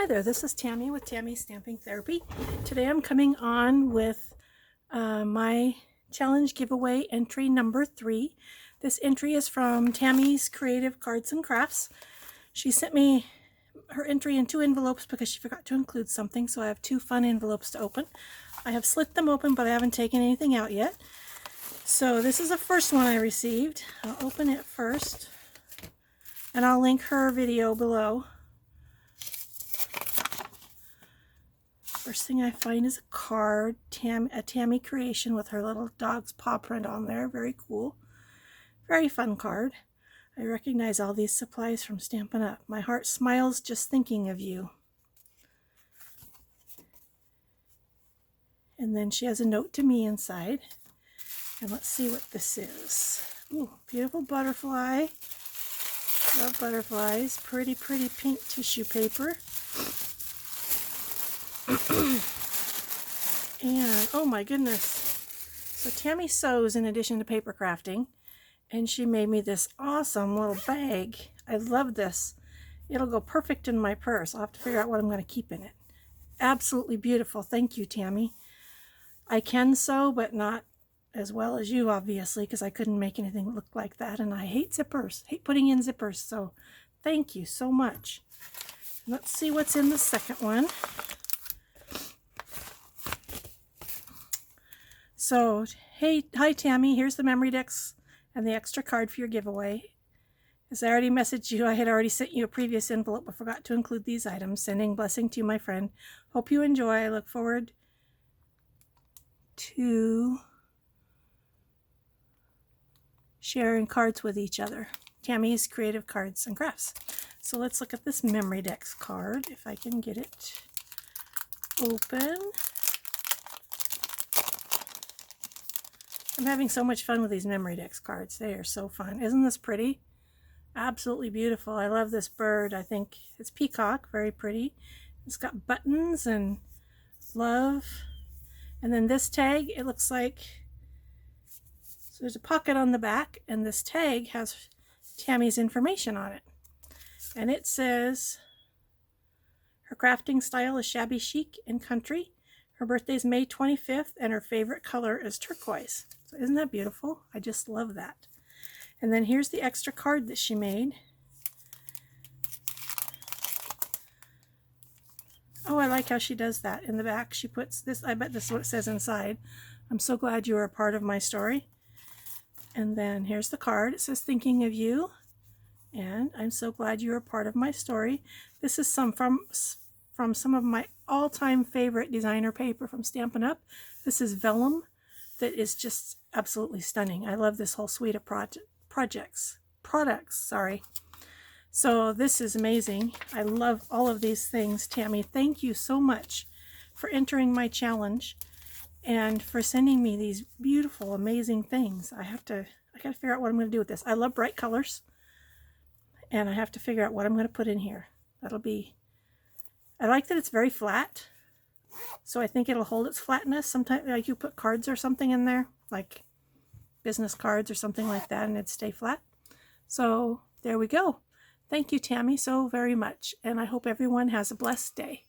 Hi there, this is Tammy with Tammy Stamping Therapy. Today I'm coming on with my challenge giveaway entry number 3. This entry is from Tammy's Creative Cards and Crafts. She sent me her entry in 2 envelopes because she forgot to include something, so I have 2 fun envelopes to open. I have slit them open, but I haven't taken anything out yet. So this is the first one I received. I'll open it first, and I'll link her video below. First thing I find is a card, a Tammy creation with her little dog's paw print on there. Very cool. Very fun card. I recognize all these supplies from Stampin' Up. My heart smiles just thinking of you. And then she has a note to me inside. And let's see what this is. Ooh, beautiful butterfly. Love butterflies. Pretty, pretty pink tissue paper. And oh my goodness, so Tammy sews in addition to paper crafting, and she made me this awesome little bag. I love this. It'll go perfect in my purse. I'll have to figure out what I'm going to keep in it. Absolutely beautiful. Thank you, Tammy. I can sew, but not as well as you, obviously, because I couldn't make anything look like that, and I hate zippers. Hate putting in zippers, so thank you so much. Let's see what's in the second one. So, hey, hi Tammy, here's the memory decks and the extra card for your giveaway. As I already messaged you, I had already sent you a previous envelope but forgot to include these items. Sending blessing to you, my friend. Hope you enjoy. I look forward to sharing cards with each other. Tammy's Creative Cards and Crafts. So let's look at this memory decks card, if I can get it open. I'm having so much fun with these memory decks cards. They are so fun. Isn't this pretty? Absolutely beautiful. I love this bird. I think it's peacock. Very pretty. It's got buttons and love. And then this tag, it looks like, so there's a pocket on the back, and this tag has Tammy's information on it. And it says, her crafting style is shabby chic and country. Her birthday is May 25th, and her favorite color is turquoise. So isn't that beautiful? I just love that. And then here's the extra card that she made. Oh, I like how she does that. In the back, she puts this, I bet this is what it says inside. I'm so glad you are a part of my story. And then here's the card. It says, thinking of you. And I'm so glad you're a part of my story. This is from some of my all-time favorite designer paper from Stampin' Up. This is vellum that is just absolutely stunning. I love this whole suite of products. So this is amazing. I love all of these things. Tammy, thank you so much for entering my challenge and for sending me these beautiful, amazing things. I gotta figure out what I'm going to do with this. I love bright colors, and I have to figure out what I'm going to put in here. I like that it's very flat, so I think it'll hold its flatness. Sometimes, like, you put cards or something in there, like business cards or something like that, and it'd stay flat. So there we go. Thank you, Tammy, so very much, and I hope everyone has a blessed day.